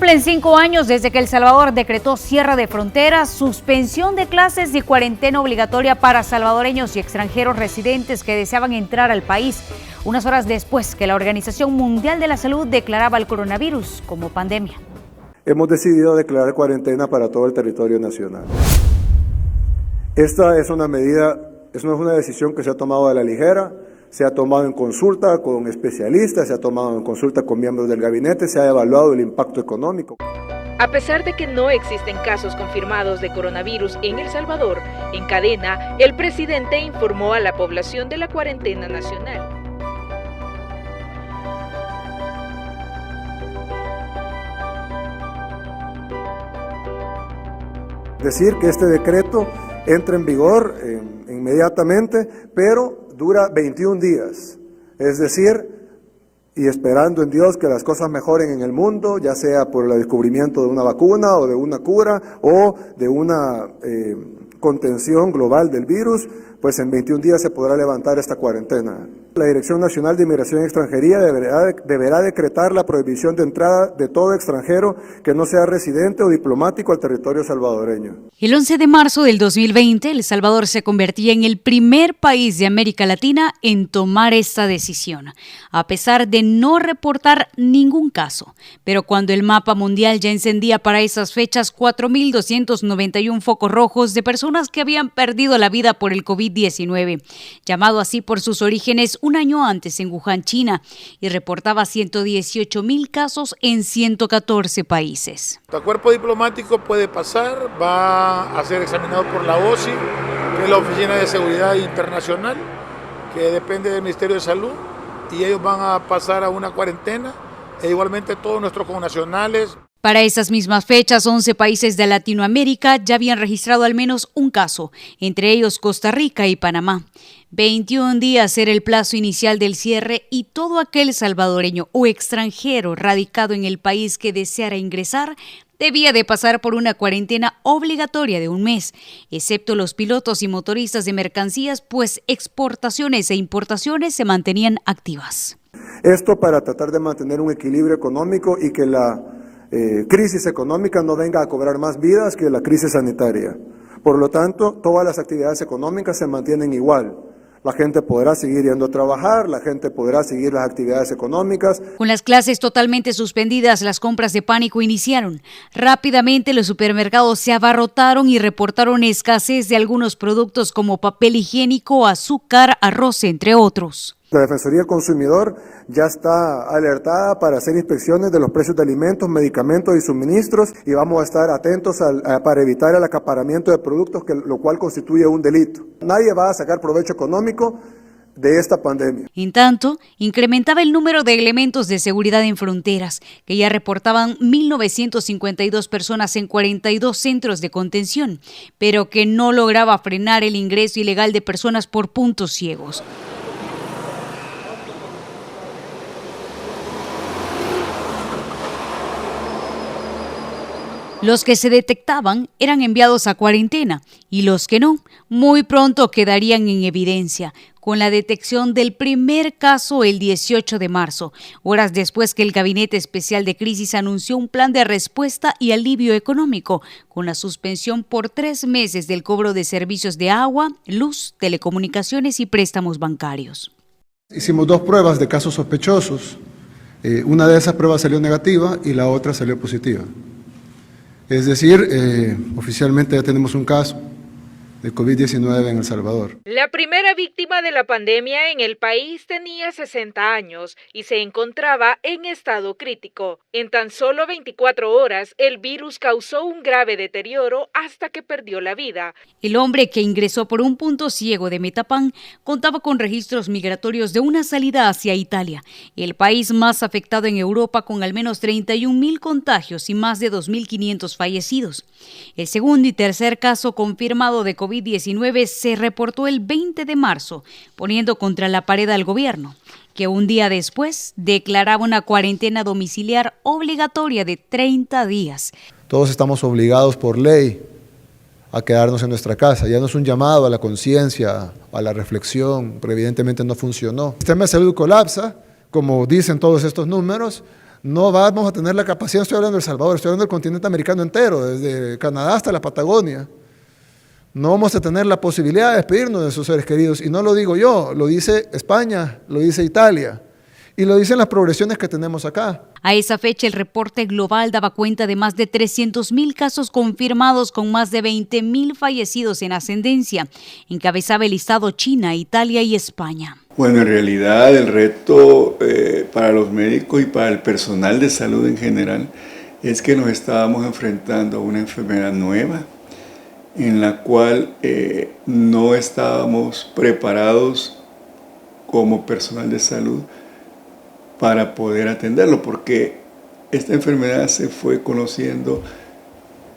cumplen 5 años desde que El Salvador decretó cierre de fronteras, suspensión de clases y cuarentena obligatoria para salvadoreños y extranjeros residentes que deseaban entrar al país, unas horas después que la Organización Mundial de la Salud declaraba el coronavirus como pandemia. Hemos decidido declarar cuarentena para todo el territorio nacional. Esta es una medida, no es una decisión que se ha tomado a la ligera. Se ha tomado en consulta con especialistas, se ha tomado en consulta con miembros del gabinete, se ha evaluado el impacto económico. A pesar de que no existen casos confirmados de coronavirus en El Salvador, en cadena, el presidente informó a la población de la cuarentena nacional. Decir que este decreto entra en vigor inmediatamente, pero dura 21 días, es decir, y esperando en Dios que las cosas mejoren en el mundo, ya sea por el descubrimiento de una vacuna o de una cura o de una contención global del virus, pues en 21 días se podrá levantar esta cuarentena. La Dirección Nacional de Inmigración y Extranjería deberá decretar la prohibición de entrada de todo extranjero que no sea residente o diplomático al territorio salvadoreño. El 11 de marzo del 2020, El Salvador se convertía en el primer país de América Latina en tomar esta decisión, a pesar de no reportar ningún caso. Pero cuando el mapa mundial ya encendía para esas fechas 4.291 focos rojos de personas que habían perdido la vida por el COVID-19, llamado así por sus orígenes un año antes en Wuhan, China, y reportaba 118,000 casos en 114 países. El cuerpo diplomático puede pasar, va a ser examinado por la OSI, que es la Oficina de Seguridad Internacional, que depende del Ministerio de Salud, y ellos van a pasar a una cuarentena, e igualmente todos nuestros connacionales. Para esas mismas fechas, 11 países de Latinoamérica ya habían registrado al menos un caso, entre ellos Costa Rica y Panamá. 21 días era el plazo inicial del cierre y todo aquel salvadoreño o extranjero radicado en el país que deseara ingresar debía de pasar por una cuarentena obligatoria de un mes, excepto los pilotos y motoristas de mercancías, pues exportaciones e importaciones se mantenían activas. Esto para tratar de mantener un equilibrio económico y que la crisis económica no venga a cobrar más vidas que la crisis sanitaria. Por lo tanto, todas las actividades económicas se mantienen igual. La gente podrá seguir yendo a trabajar, la gente podrá seguir las actividades económicas. Con las clases totalmente suspendidas, las compras de pánico iniciaron. Rápidamente los supermercados se abarrotaron y reportaron escasez de algunos productos como papel higiénico, azúcar, arroz, entre otros. La Defensoría del Consumidor ya está alertada para hacer inspecciones de los precios de alimentos, medicamentos y suministros y vamos a estar atentos para evitar el acaparamiento de productos, lo cual constituye un delito. Nadie va a sacar provecho económico de esta pandemia. En tanto, incrementaba el número de elementos de seguridad en fronteras, que ya reportaban 1.952 personas en 42 centros de contención, pero que no lograba frenar el ingreso ilegal de personas por puntos ciegos. Los que se detectaban eran enviados a cuarentena y los que no, muy pronto quedarían en evidencia, con la detección del primer caso el 18 de marzo, horas después que el Gabinete Especial de Crisis anunció un plan de respuesta y alivio económico, con la suspensión por 3 meses del cobro de servicios de agua, luz, telecomunicaciones y préstamos bancarios. Hicimos 2 pruebas de casos sospechosos. Una de esas pruebas salió negativa y la otra salió positiva. Es decir, oficialmente ya tenemos un caso de COVID-19 en El Salvador. La primera víctima de la pandemia en el país tenía 60 años y se encontraba en estado crítico. En tan solo 24 horas, el virus causó un grave deterioro hasta que perdió la vida. El hombre que ingresó por un punto ciego de Metapán contaba con registros migratorios de una salida hacia Italia, el país más afectado en Europa con al menos 31,000 contagios y más de 2.500 fallecidos. El segundo y tercer caso confirmado de COVID-19 se reportó el 20 de marzo, poniendo contra la pared al gobierno, que un día después declaraba una cuarentena domiciliar obligatoria de 30 días. Todos estamos obligados por ley a quedarnos en nuestra casa. Ya no es un llamado a la conciencia, a la reflexión, pero evidentemente no funcionó. El sistema de salud colapsa, como dicen todos estos números, no vamos a tener la capacidad, no estoy hablando de El Salvador, estoy hablando del continente americano entero, desde Canadá hasta la Patagonia. No vamos a tener la posibilidad de despedirnos de sus seres queridos. Y no lo digo yo, lo dice España, lo dice Italia y lo dicen las progresiones que tenemos acá. A esa fecha, el reporte global daba cuenta de más de 300.000 casos confirmados con más de 20.000 fallecidos en ascendencia. Encabezaba el listado China, Italia y España. Bueno, en realidad el reto para los médicos y para el personal de salud en general es que nos estábamos enfrentando a una enfermedad nueva en la cual no estábamos preparados como personal de salud para poder atenderlo, porque esta enfermedad se fue conociendo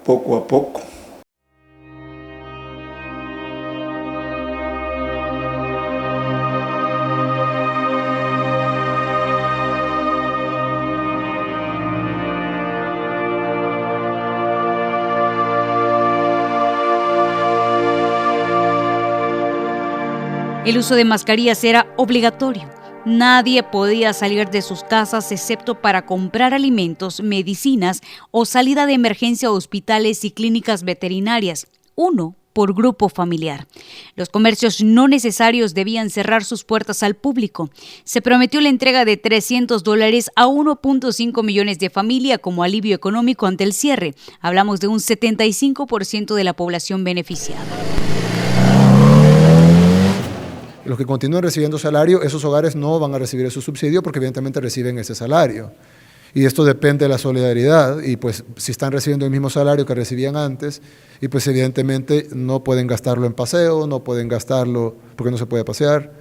poco a poco. El uso de mascarillas era obligatorio. Nadie podía salir de sus casas excepto para comprar alimentos, medicinas o salida de emergencia a hospitales y clínicas veterinarias, uno por grupo familiar. Los comercios no necesarios debían cerrar sus puertas al público. Se prometió la entrega de $300 a 1.5 millones de familias como alivio económico ante el cierre. Hablamos de un 75% de la población beneficiada. Los que continúen recibiendo salario, esos hogares no van a recibir ese subsidio porque evidentemente reciben ese salario. Y esto depende de la solidaridad y pues si están recibiendo el mismo salario que recibían antes y pues evidentemente no pueden gastarlo en paseo, no pueden gastarlo porque no se puede pasear,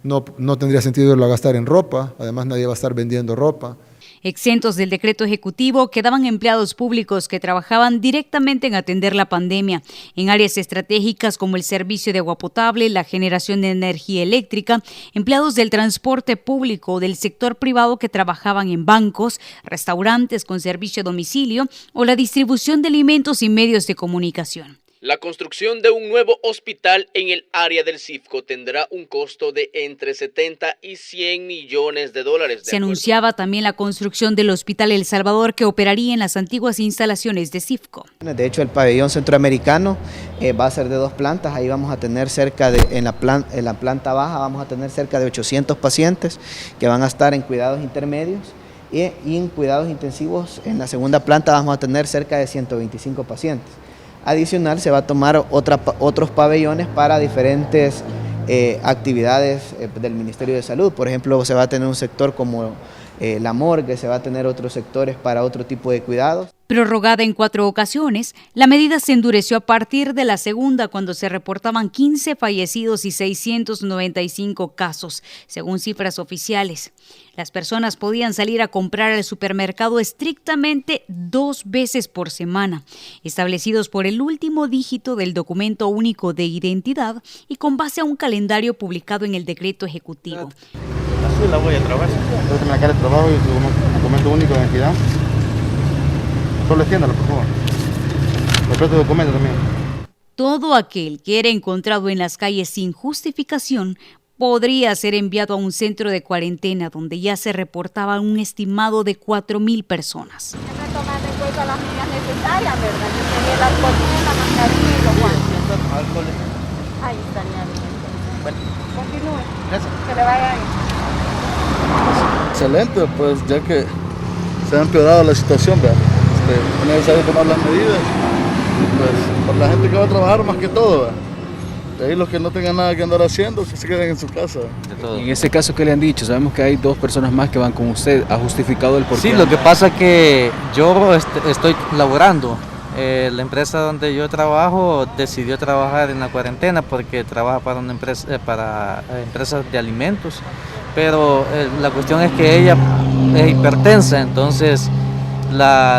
no tendría sentido irlo a gastar en ropa, además nadie va a estar vendiendo ropa. Exentos del decreto ejecutivo quedaban empleados públicos que trabajaban directamente en atender la pandemia, en áreas estratégicas como el servicio de agua potable, la generación de energía eléctrica, empleados del transporte público, del sector privado que trabajaban en bancos, restaurantes con servicio a domicilio o la distribución de alimentos y medios de comunicación. La construcción de un nuevo hospital en el área del Cifco tendrá un costo de entre 70 y 100 millones de dólares. Se anunciaba también la construcción del Hospital El Salvador que operaría en las antiguas instalaciones de Cifco. De hecho, el pabellón centroamericano va a ser de 2 plantas. Ahí vamos a tener en la planta baja vamos a tener cerca de 800 pacientes que van a estar en cuidados intermedios y en cuidados intensivos. En la segunda planta vamos a tener cerca de 125 pacientes. Adicional, se va a tomar otros pabellones para diferentes actividades del Ministerio de Salud. Por ejemplo, se va a tener un sector como la morgue, se va a tener otros sectores para otro tipo de cuidados. Prorrogada en 4 ocasiones, la medida se endureció a partir de la segunda cuando se reportaban 15 fallecidos y 695 casos, según cifras oficiales. Las personas podían salir a comprar al supermercado estrictamente 2 veces por semana, establecidos por el último dígito del documento único de identidad y con base a un calendario publicado en el decreto ejecutivo. Así la voy a trabajar. Tengo que marcar el trabajo y su documento único de identidad. Solo extiéndalo, por favor. Completo el documento también. Todo aquel que era encontrado en las calles sin justificación podría ser enviado a un centro de cuarentena donde ya se reportaba un estimado de 4.000 personas. Hay que tomar en cuenta las medidas necesarias, ¿verdad? Que sería el alcohol, la mascarilla y los guantes. Ahí estaría bien. Bueno. Continúe. Gracias. Que le vaya bien. Excelente, pues ya que se ha empeorado la situación, ¿verdad? Es necesario tomar las medidas, pues por la gente que va a trabajar más que todo, ¿verdad? De ahí los que no tengan nada que andar haciendo, que se queden en su casa. En este caso, ¿qué le han dicho? Sabemos que hay 2 personas más que van con usted. ¿Ha justificado el porqué? Sí, lo que pasa es que yo estoy laborando. La empresa donde yo trabajo decidió trabajar en la cuarentena porque trabaja para una empresa, para empresas de alimentos. Pero la cuestión es que ella es hipertensa, entonces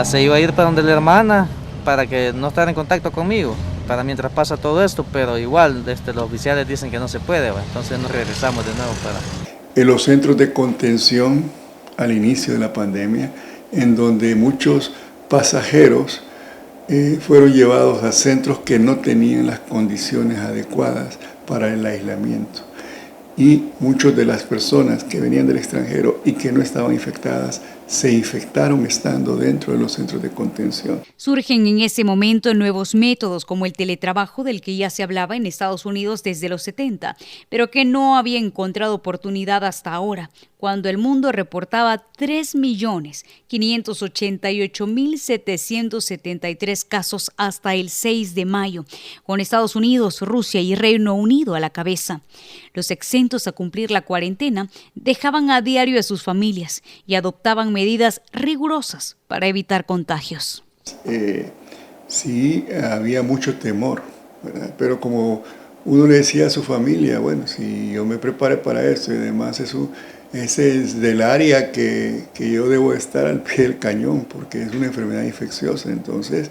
se iba a ir para donde la hermana para que no estar en contacto conmigo, para mientras pasa todo esto, pero igual los oficiales dicen que no se puede, entonces nos regresamos de nuevo para... En los centros de contención al inicio de la pandemia, en donde muchos pasajeros fueron llevados a centros que no tenían las condiciones adecuadas para el aislamiento. Y muchas de las personas que venían del extranjero y que no estaban infectadas se infectaron estando dentro de los centros de contención. Surgen en ese momento nuevos métodos como el teletrabajo del que ya se hablaba en Estados Unidos desde los 70, pero que no había encontrado oportunidad hasta ahora, cuando el mundo reportaba 3.588.773 casos hasta el 6 de mayo, con Estados Unidos, Rusia y Reino Unido a la cabeza. Los exentos a cumplir la cuarentena dejaban a diario a sus familias y adoptaban medidas rigurosas para evitar contagios. Sí, había mucho temor, ¿verdad? Pero como uno le decía a su familia, bueno, si yo me preparé para esto y demás, ese es del área que yo debo estar al pie del cañón, porque es una enfermedad infecciosa. Entonces,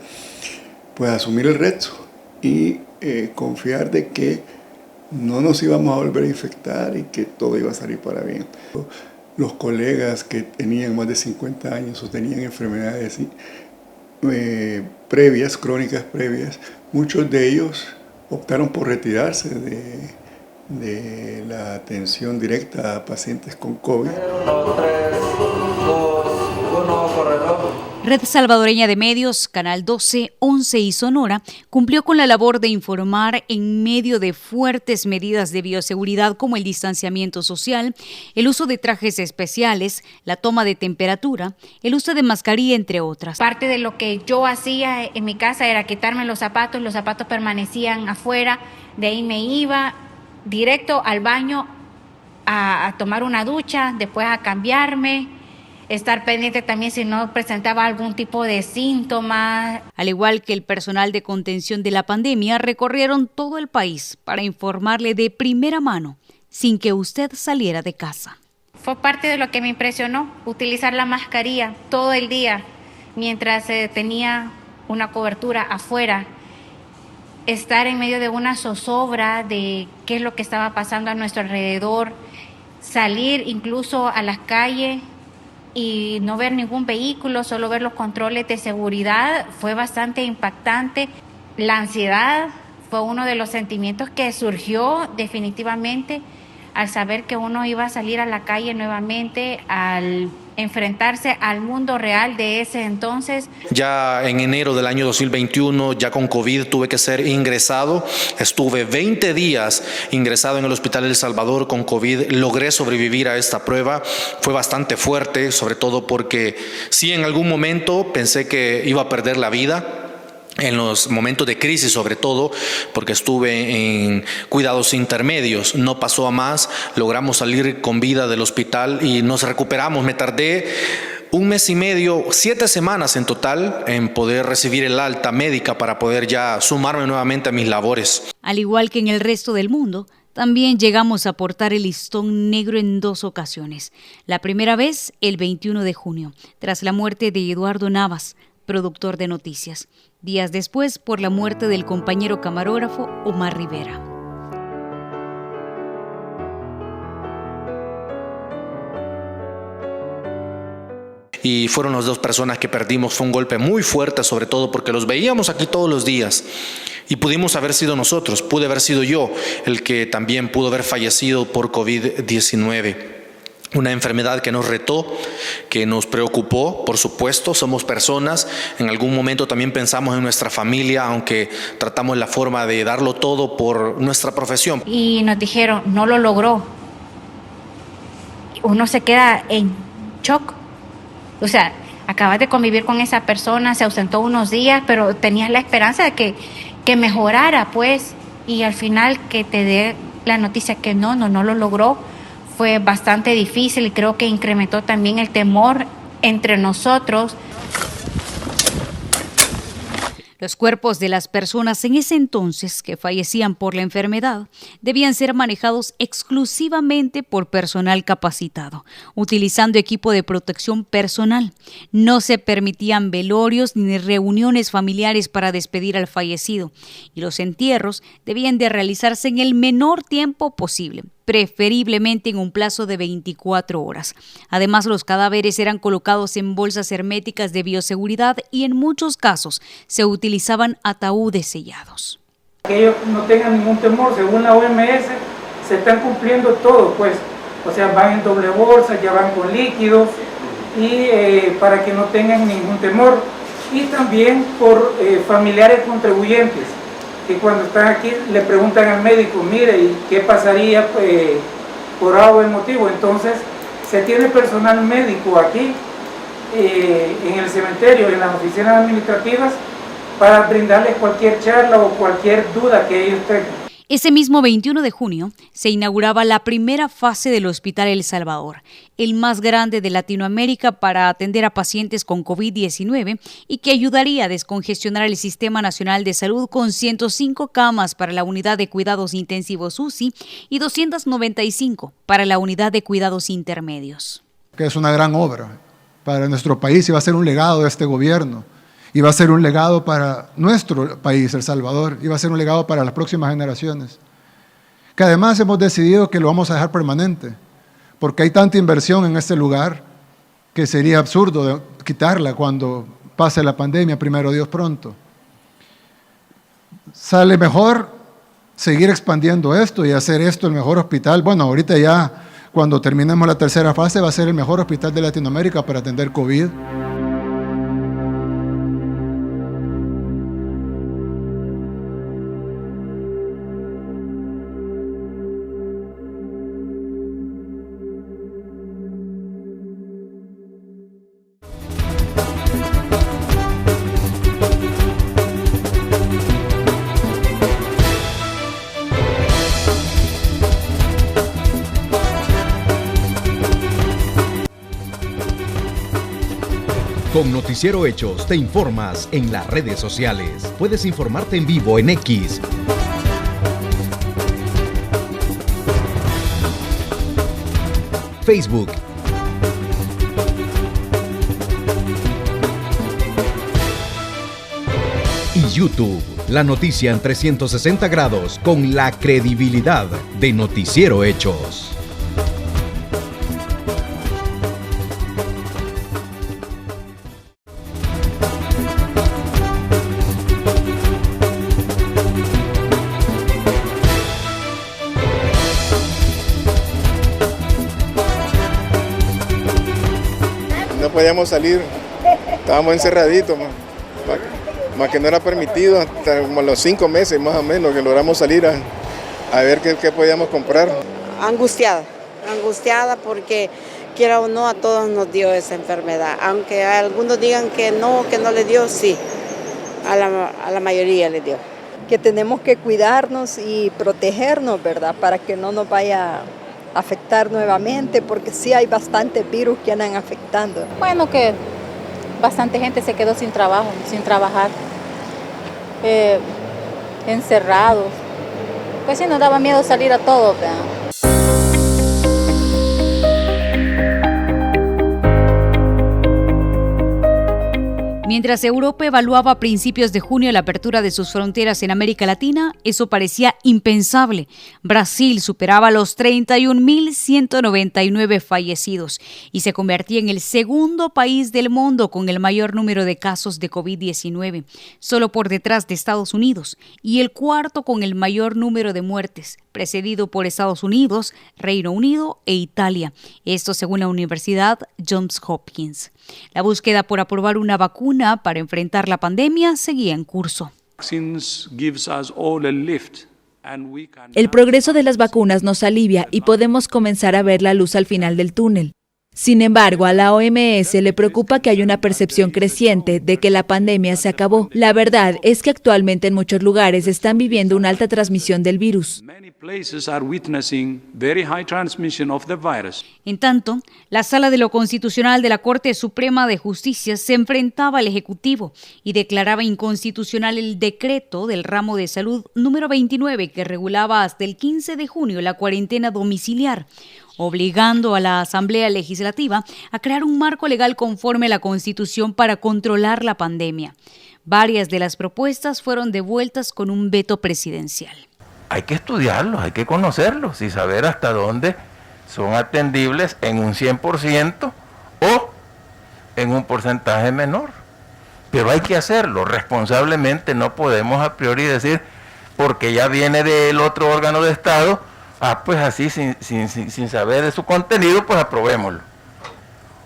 pues asumir el reto y confiar de que no nos íbamos a volver a infectar y que todo iba a salir para bien. Los colegas que tenían más de 50 años o tenían enfermedades previas, crónicas previas, muchos de ellos optaron por retirarse de la atención directa a pacientes con COVID. Red Salvadoreña de Medios, Canal 12, 11 y Sonora cumplió con la labor de informar en medio de fuertes medidas de bioseguridad como el distanciamiento social, el uso de trajes especiales, la toma de temperatura, el uso de mascarilla, entre otras. Parte de lo que yo hacía en mi casa era quitarme los zapatos permanecían afuera, de ahí me iba directo al baño a tomar una ducha, después a cambiarme, estar pendiente también si no presentaba algún tipo de síntomas. Al igual que el personal de contención de la pandemia, recorrieron todo el país para informarle de primera mano, sin que usted saliera de casa. Fue parte de lo que me impresionó, utilizar la mascarilla todo el día mientras tenía una cobertura afuera. Estar en medio de una zozobra de qué es lo que estaba pasando a nuestro alrededor, salir incluso a las calles y no ver ningún vehículo, solo ver los controles de seguridad, fue bastante impactante. La ansiedad fue uno de los sentimientos que surgió definitivamente al saber que uno iba a salir a la calle nuevamente, al enfrentarse al mundo real de ese entonces. Ya en enero del año 2021, ya con COVID, tuve que ser ingresado. Estuve 20 días ingresado en el Hospital El Salvador con COVID. Logré sobrevivir a esta prueba. Fue bastante fuerte, sobre todo porque sí, en algún momento pensé que iba a perder la vida. En los momentos de crisis, sobre todo, porque estuve en cuidados intermedios, no pasó a más, logramos salir con vida del hospital y nos recuperamos. Me tardé 1 mes y medio, 7 semanas en total, en poder recibir el alta médica para poder ya sumarme nuevamente a mis labores. Al igual que en el resto del mundo, también llegamos a portar el listón negro en 2 ocasiones. La primera vez, el 21 de junio, tras la muerte de Eduardo Navas, productor de noticias. Días después, por la muerte del compañero camarógrafo Omar Rivera. Y fueron las 2 personas que perdimos. Fue un golpe muy fuerte, sobre todo porque los veíamos aquí todos los días. Y pudimos haber sido nosotros, pude haber sido yo el que también pudo haber fallecido por COVID-19. Una enfermedad que nos retó, que nos preocupó, por supuesto, somos personas, en algún momento también pensamos en nuestra familia, aunque tratamos la forma de darlo todo por nuestra profesión. Y nos dijeron, no lo logró. Uno se queda en shock. O sea, acabas de convivir con esa persona, se ausentó unos días, pero tenías la esperanza de que mejorara, pues, y al final que te dé la noticia que no lo logró. Fue bastante difícil y creo que incrementó también el temor entre nosotros. Los cuerpos de las personas en ese entonces que fallecían por la enfermedad debían ser manejados exclusivamente por personal capacitado, utilizando equipo de protección personal. No se permitían velorios ni reuniones familiares para despedir al fallecido, y los entierros debían de realizarse en el menor tiempo posible, preferiblemente en un plazo de 24 horas. Además, los cadáveres eran colocados en bolsas herméticas de bioseguridad y en muchos casos se utilizaban ataúdes sellados. Que ellos no tengan ningún temor, según la OMS se están cumpliendo todo, pues, o sea, van en doble bolsa, ya van con líquidos y para que no tengan ningún temor. Y también por familiares contribuyentes, que cuando están aquí le preguntan al médico, mire, ¿y qué pasaría por algo de motivo? Entonces, se tiene personal médico aquí, en el cementerio, en las oficinas administrativas, para brindarles cualquier charla o cualquier duda que ellos tengan. Ese mismo 21 de junio se inauguraba la primera fase del Hospital El Salvador, el más grande de Latinoamérica para atender a pacientes con COVID-19 y que ayudaría a descongestionar el Sistema Nacional de Salud con 105 camas para la Unidad de Cuidados Intensivos UCI y 295 para la Unidad de Cuidados Intermedios. Que es una gran obra para nuestro país y va a ser un legado de este gobierno. Y va a ser un legado para nuestro país, El Salvador, y va a ser un legado para las próximas generaciones. Que además hemos decidido que lo vamos a dejar permanente, porque hay tanta inversión en este lugar que sería absurdo quitarla cuando pase la pandemia, primero Dios pronto. Sale mejor seguir expandiendo esto y hacer esto el mejor hospital. Bueno, ahorita ya, cuando terminemos la tercera fase, va a ser el mejor hospital de Latinoamérica para atender COVID. Con Noticiero Hechos te informas en las redes sociales. Puedes informarte en vivo en X, Facebook, y YouTube. La noticia en 360 grados con la credibilidad de Noticiero Hechos. No podíamos salir, estábamos encerraditos, más que no era permitido, hasta como los 5 meses más o menos que logramos salir a ver qué podíamos comprar. Angustiada porque quiera o no a todos nos dio esa enfermedad, aunque algunos digan que no le dio, sí, a la mayoría le dio. Que tenemos que cuidarnos y protegernos, ¿verdad? Para que no nos vaya a afectar nuevamente, porque sí hay bastantes virus que andan afectando. Bueno, que bastante gente se quedó sin trabajo, sin trabajar, encerrados. Pues sí, nos daba miedo salir a todos, ¿verdad? Mientras Europa evaluaba a principios de junio la apertura de sus fronteras en América Latina, eso parecía impensable. Brasil superaba los 31.199 fallecidos y se convertía en el segundo país del mundo con el mayor número de casos de COVID-19, solo por detrás de Estados Unidos, y el cuarto con el mayor número de muertes, precedido por Estados Unidos, Reino Unido e Italia. Esto según la Universidad Johns Hopkins. La búsqueda por aprobar una vacuna para enfrentar la pandemia seguía en curso. El progreso de las vacunas nos alivia y podemos comenzar a ver la luz al final del túnel. Sin embargo, a la OMS le preocupa que hay una percepción creciente de que la pandemia se acabó. La verdad es que actualmente en muchos lugares están viviendo una alta transmisión del virus. En tanto, la Sala de lo Constitucional de la Corte Suprema de Justicia se enfrentaba al Ejecutivo y declaraba inconstitucional el decreto del ramo de salud número 29 que regulaba hasta el 15 de junio la cuarentena domiciliar, obligando a la Asamblea Legislativa a crear un marco legal conforme a la Constitución para controlar la pandemia. Varias de las propuestas fueron devueltas con un veto presidencial. Hay que estudiarlos, hay que conocerlos y saber hasta dónde son atendibles en un 100% o en un porcentaje menor. Pero hay que hacerlo responsablemente, no podemos a priori decir, porque ya viene del otro órgano de Estado, pues así, sin saber de su contenido, pues aprobémoslo.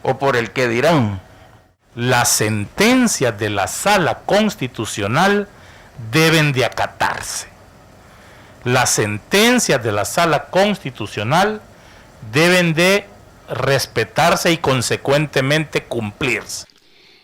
o por el qué dirán. Las sentencias de la Sala Constitucional deben de acatarse. Las sentencias de la Sala Constitucional deben de respetarse y consecuentemente cumplirse.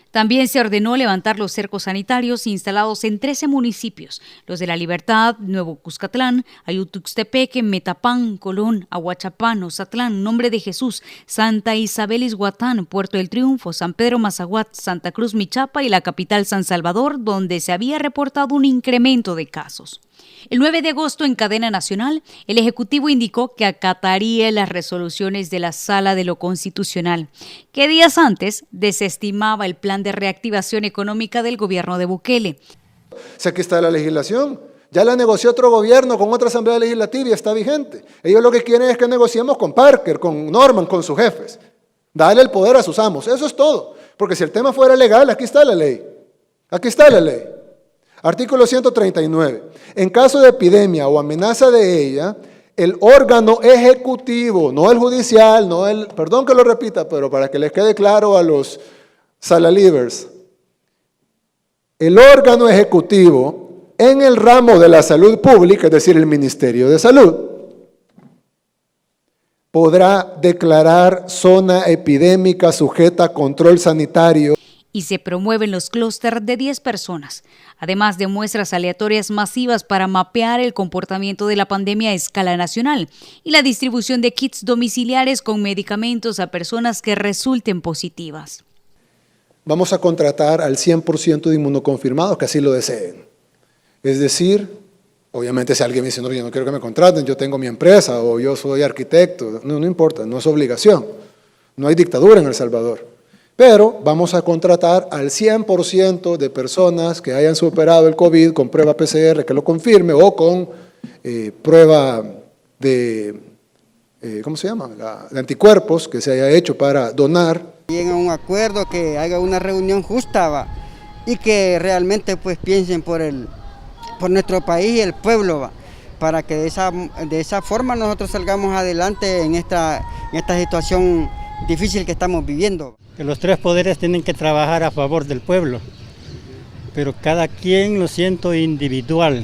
También se ordenó levantar los cercos sanitarios instalados en 13 municipios, los de La Libertad, Nuevo Cuscatlán, Ayutuxtepeque, Metapán, Colón, Ahuachapán, Ozatlán, Nombre de Jesús, Santa Isabel Izhuatán, Puerto del Triunfo, San Pedro Mazahuat, Santa Cruz Michapa y la capital San Salvador, donde se había reportado un incremento de casos. El 9 de agosto, en cadena nacional, el Ejecutivo indicó que acataría las resoluciones de la Sala de lo Constitucional, que días antes desestimaba el plan de reactivación económica del gobierno de Bukele. Si aquí está la legislación, ya la negoció otro gobierno con otra asamblea legislativa y está vigente. Ellos lo que quieren es que negociemos con Parker, con Norman, con sus jefes. Darle el poder a sus amos, eso es todo. Porque si el tema fuera legal, aquí está la ley. Aquí está la ley. Artículo 139. En caso de epidemia o amenaza de ella, el órgano ejecutivo, no el judicial, no el, perdón que lo repita, pero para que les quede claro a los salalivers, el órgano ejecutivo en el ramo de la salud pública, es decir, el Ministerio de Salud, podrá declarar zona epidémica sujeta a control sanitario. Y se promueven los clústeres de 10 personas, además de muestras aleatorias masivas para mapear el comportamiento de la pandemia a escala nacional y la distribución de kits domiciliares con medicamentos a personas que resulten positivas. Vamos a contratar al 100% de inmunoconfirmados que así lo deseen. Es decir, obviamente si alguien me dice, no, yo no quiero que me contraten, yo tengo mi empresa o yo soy arquitecto, no importa, no es obligación. No hay dictadura en El Salvador. Pero vamos a contratar al 100% de personas que hayan superado el COVID con prueba PCR que lo confirme o con prueba de, ¿cómo se llama? De anticuerpos que se haya hecho para donar. Lleguen a un acuerdo, que haga una reunión justa, ¿va? Y que realmente pues piensen por nuestro país y el pueblo, ¿va? Para que de esa forma nosotros salgamos adelante en esta situación difícil que estamos viviendo. Que los tres poderes tienen que trabajar a favor del pueblo, pero cada quien lo siento individual,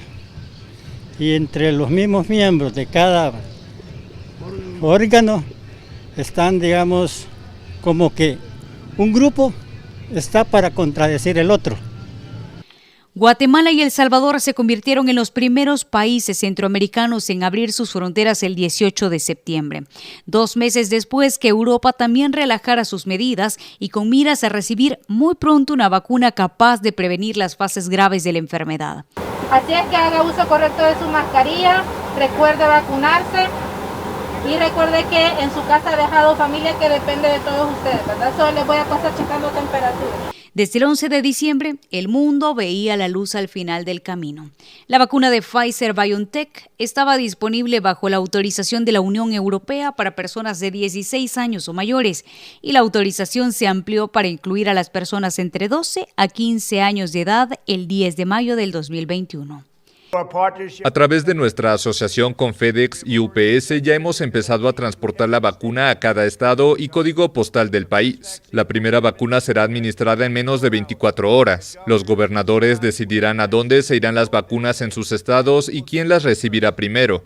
y entre los mismos miembros de cada órgano están, digamos, como que un grupo está para contradecir el otro. Guatemala y El Salvador se convirtieron en los primeros países centroamericanos en abrir sus fronteras el 18 de septiembre, 2 meses después que Europa también relajara sus medidas y con miras a recibir muy pronto una vacuna capaz de prevenir las fases graves de la enfermedad. Así es que haga uso correcto de su mascarilla, recuerde vacunarse y recuerde que en su casa ha dejado familia que depende de todos ustedes, ¿verdad? Solo les voy a pasar checando temperatura. Desde el 11 de diciembre, el mundo veía la luz al final del camino. La vacuna de Pfizer-BioNTech estaba disponible bajo la autorización de la Unión Europea para personas de 16 años o mayores, y la autorización se amplió para incluir a las personas entre 12 a 15 años de edad el 10 de mayo del 2021. A través de nuestra asociación con FedEx y UPS ya hemos empezado a transportar la vacuna a cada estado y código postal del país. La primera vacuna será administrada en menos de 24 horas. Los gobernadores decidirán a dónde se irán las vacunas en sus estados y quién las recibirá primero.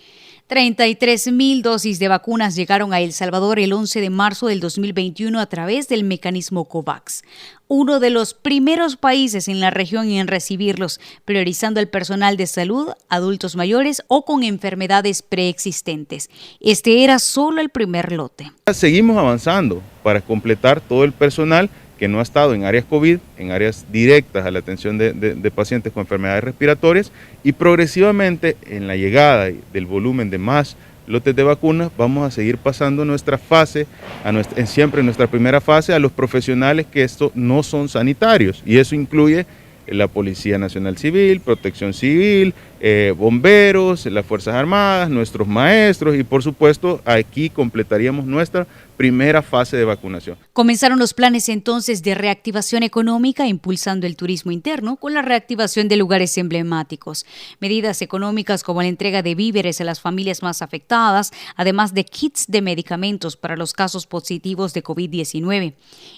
33,000 dosis de vacunas llegaron a El Salvador el 11 de marzo del 2021 a través del mecanismo COVAX, uno de los primeros países en la región en recibirlos, priorizando el personal de salud, adultos mayores o con enfermedades preexistentes. Este era solo el primer lote. Seguimos avanzando para completar todo el personal que no ha estado en áreas COVID, en áreas directas a la atención de pacientes con enfermedades respiratorias, y progresivamente en la llegada del volumen de más lotes de vacunas vamos a seguir pasando nuestra fase, siempre en nuestra primera fase, a los profesionales que esto no son sanitarios, y eso incluye la Policía Nacional Civil, Protección Civil, bomberos, las Fuerzas Armadas, nuestros maestros, y por supuesto aquí completaríamos nuestra primera fase de vacunación. Comenzaron los planes entonces de reactivación económica, impulsando el turismo interno con la reactivación de lugares emblemáticos. Medidas económicas como la entrega de víveres a las familias más afectadas, además de kits de medicamentos para los casos positivos de COVID-19.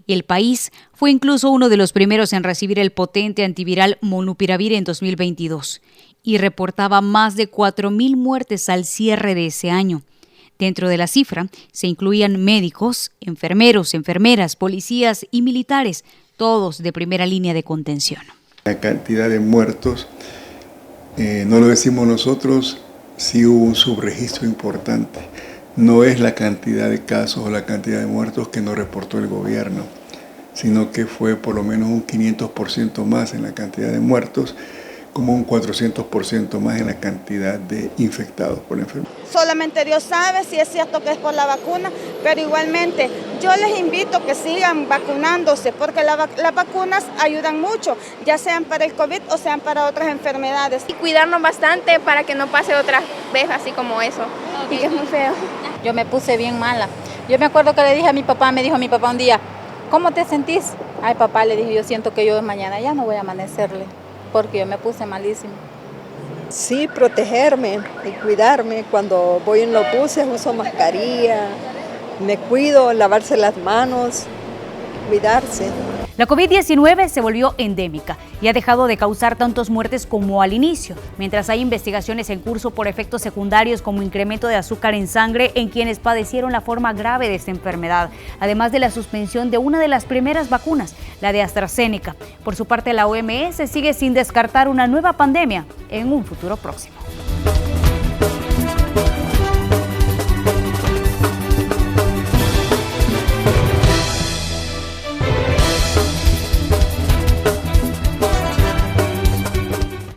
El país fue incluso uno de los primeros en recibir el potente antiviral Molnupiravir en 2022 y reportaba más de 4.000 muertes al cierre de ese año. Dentro de la cifra se incluían médicos, enfermeros, enfermeras, policías y militares, todos de primera línea de contención. La cantidad de muertos, no lo decimos nosotros, sí hubo un subregistro importante. No es la cantidad de casos o la cantidad de muertos que nos reportó el gobierno, sino que fue por lo menos un 500% más en la cantidad de muertos, como un 400% más en la cantidad de infectados por la enfermedad. Solamente Dios sabe si es cierto que es por la vacuna, pero igualmente yo les invito a que sigan vacunándose, porque las vacunas ayudan mucho, ya sean para el COVID o sean para otras enfermedades. Y cuidarnos bastante para que no pase otra vez así como eso, y que es muy feo. Yo me puse bien mala. Yo me acuerdo que le dije a mi papá, me dijo mi papá un día, ¿cómo te sentís? Ay, papá, le dije, yo siento que yo mañana ya no voy a amanecerle, porque yo me puse malísimo. Sí, protegerme y cuidarme. Cuando voy en los buses uso mascarilla, me cuido, lavarse las manos, cuidarse. La COVID-19 se volvió endémica y ha dejado de causar tantas muertes como al inicio, mientras hay investigaciones en curso por efectos secundarios como incremento de azúcar en sangre en quienes padecieron la forma grave de esta enfermedad, además de la suspensión de una de las primeras vacunas, la de AstraZeneca. Por su parte, la OMS sigue sin descartar una nueva pandemia en un futuro próximo.